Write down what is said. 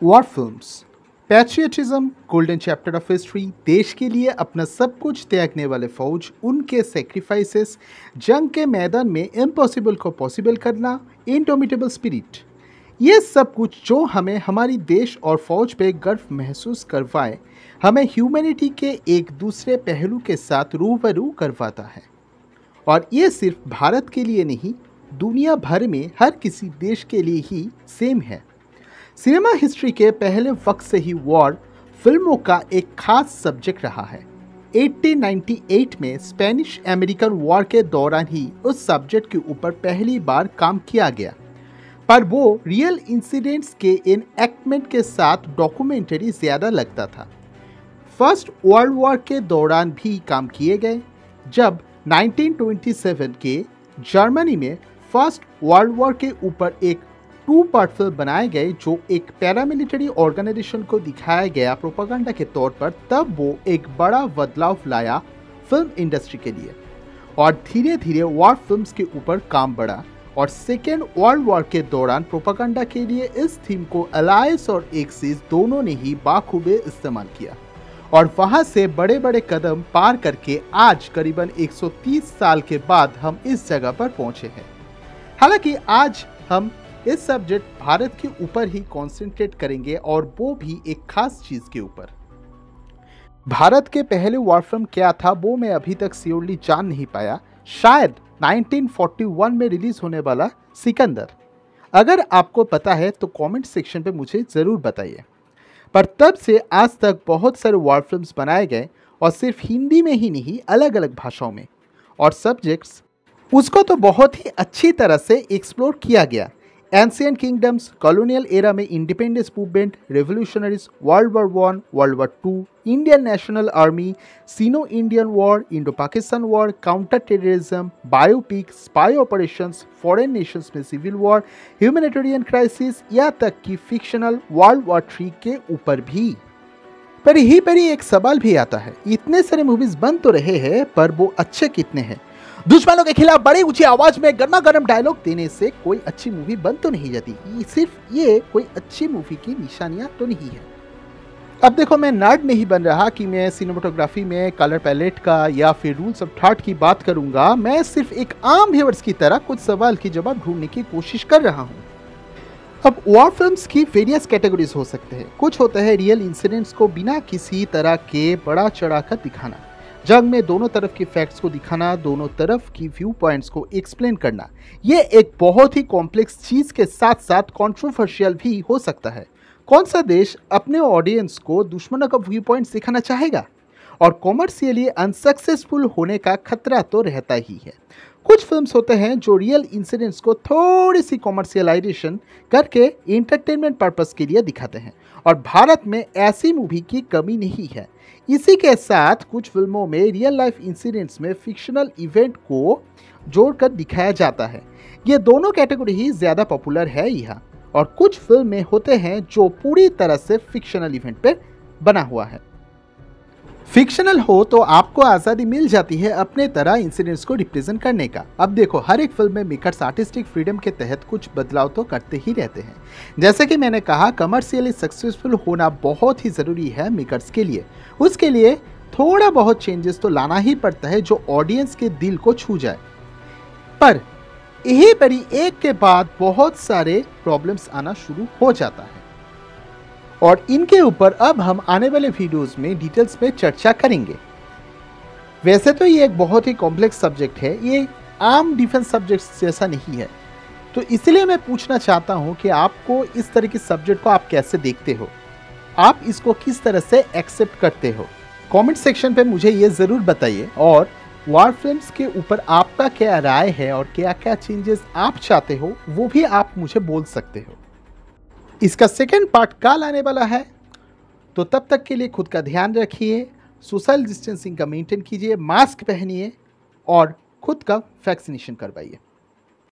War films, patriotism, golden chapter of history, देश के लिए अपना सब कुछ त्यागने वाले फौज, उनके सेक्रीफाइसेस, जंग के मैदान में इम्पॉसिबल को पॉसिबल करना, इंडोमिटेबल स्पिरिट, ये सब कुछ जो हमें हमारी देश और फौज पे गर्व महसूस करवाए, हमें ह्यूमैनिटी के एक दूसरे पहलू के साथ रूबरू करवाता है। और ये सिर्फ भारत के लिए नहीं, दुनिया भर में हर किसी देश के लिए ही सेम है। सिनेमा हिस्ट्री के पहले वक्त से ही वॉर फिल्मों का एक खास सब्जेक्ट रहा है। 1898 में स्पेनिश अमेरिकन वॉर के दौरान ही उस सब्जेक्ट के ऊपर पहली बार काम किया गया, पर वो रियल इंसिडेंट्स के इनएक्टमेंट के साथ डॉक्यूमेंट्री ज़्यादा लगता था। फर्स्ट वर्ल्ड वॉर के दौरान भी काम किए गए, जब 1927 के जर्मनी में फर्स्ट वर्ल्ड वॉर के ऊपर एक 2 पार्ट फिल्म बनाए गए जो एक पैरामिलिट्री ऑर्गेनाइजेशन को दिखाया गया प्रोपेगेंडा के तौर पर, तब वो एक बड़ा बदलाव लाया फिल्म इंडस्ट्री के लिए और धीरे धीरे वॉर फिल्म्स के ऊपर काम बढ़ा। और सेकेंड वर्ल्ड वॉर के दौरान प्रोपेगेंडा के लिए इस थीम को अलायंस और एक्सिस दोनों ने ही बाखूबे इस्तेमाल किया और वहां से बड़े बड़े कदम पार करके आज करीबन 130 साल के बाद हम इस जगह पर पहुंचे हैं। हालांकि आज हम इस सब्जेक्ट भारत के ऊपर ही कंसंट्रेट करेंगे और वो भी एक खास चीज के ऊपर। भारत के पहले वॉर फिल्म क्या था वो मैं अभी तक श्योरली जान नहीं पाया। शायद 1941 में रिलीज होने वाला सिकंदर। अगर आपको पता है तो कमेंट सेक्शन पे मुझे ज़रूर बताइए। पर तब से आज तक बहुत सारे वॉर फिल्म्स बनाए गए और सिर्फ हिंदी में ही नहीं, अलग अलग भाषाओं में, और सब्जेक्ट्स उसको तो बहुत ही अच्छी तरह से एक्सप्लोर किया गया। एंशिएंट किंगडम्स, कॉलोनियल एरा में independence movement, revolutionaries, world war 1, world war 2, Indian national army, Sino Indian war, Indo Pakistan war, counter terrorism, biopic, spy operations, foreign nations में सिविल वॉर, ह्यूमैनिटेरियन क्राइसिस, या तक कि fictional world war 3 के ऊपर भी। पर यहीं पर ही एक सवाल भी आता है, इतने सारे मूवीज बन तो रहे हैं पर वो अच्छे कितने हैं? दुश्मनों के खिलाफ बड़ी ऊंची आवाज में गर्मा गर्म डायलॉग देने से कोई अच्छी मूवी बन तो नहीं जाती। सिर्फ ये कोई अच्छी मूवी की निशानियां तो नहीं है। अब देखो, मैं नर्ड नहीं बन रहा कि मैं सिनेमाटोग्राफी में कलर पैलेट का या फिर रूल्स ऑफ थॉट की बात करूंगा। मैं सिर्फ एक आम व्यूअर्स की तरह कुछ सवाल की जवाब ढूंढने की कोशिश कर रहा हूँ। अब वॉर फिल्म्स की वेरियस कैटेगरीज हो सकते हैं। कुछ होता है रियल इंसिडेंट्स को बिना किसी तरह के बड़ा चढ़ाकर दिखाना, जंग में दोनों तरफ के फैक्ट्स को दिखाना, दोनों तरफ की व्यू पॉइंट्स को एक्सप्लेन करना। ये एक बहुत ही कॉम्प्लेक्स चीज के साथ साथ कंट्रोवर्शियल भी हो सकता है। कौन सा देश अपने ऑडियंस को दुश्मनों का व्यू पॉइंट दिखाना चाहेगा? और कॉमर्शियली अनसक्सेसफुल होने का खतरा तो रहता ही है। कुछ फिल्म्स होते हैं जो रियल इंसिडेंट्स को थोड़ी सी कॉमर्शियलाइजेशन करके एंटरटेनमेंट पर्पस के लिए दिखाते हैं, और भारत में ऐसी मूवी की कमी नहीं है। इसी के साथ कुछ फिल्मों में रियल लाइफ इंसिडेंट्स में फिक्शनल इवेंट को जोड़कर दिखाया जाता है। ये दोनों कैटेगरी ही ज़्यादा पॉपुलर है यहाँ। और कुछ फिल्म में होते हैं जो पूरी तरह से फिक्शनल इवेंट पर बना हुआ है। फिक्शनल हो तो आपको आज़ादी मिल जाती है अपने तरह इंसिडेंट्स को रिप्रेजेंट करने का। अब देखो, हर एक फिल्म में मेकर्स आर्टिस्टिक फ्रीडम के तहत कुछ बदलाव तो करते ही रहते हैं। जैसे कि मैंने कहा, कमर्शियली सक्सेसफुल होना बहुत ही ज़रूरी है मेकर्स के लिए। उसके लिए थोड़ा बहुत चेंजेस तो लाना ही पड़ता है जो ऑडियंस के दिल को छू जाए। पर यही पर ही एक के बाद बहुत सारे प्रॉब्लम्स आना शुरू हो जाता है, और इनके ऊपर अब हम आने वाले वीडियोस में डिटेल्स में चर्चा करेंगे। वैसे तो ये एक बहुत ही कॉम्प्लेक्स सब्जेक्ट है, ये आम डिफेंस सब्जेक्ट्स जैसा नहीं है। तो इसलिए मैं पूछना चाहता हूँ कि आपको इस तरह के सब्जेक्ट को आप कैसे देखते हो, आप इसको किस तरह से एक्सेप्ट करते हो? कमेंट सेक्शन पे मुझे ये ज़रूर बताइए। और वॉर फिल्म्स के ऊपर आपका क्या राय है और क्या क्या चेंजेस आप चाहते हो वो भी आप मुझे बोल सकते हो। इसका सेकेंड पार्ट कल आने वाला है, तो तब तक के लिए खुद का ध्यान रखिए, सोशल डिस्टेंसिंग का मेंटेन कीजिए, मास्क पहनिए और खुद का वैक्सीनेशन करवाइए।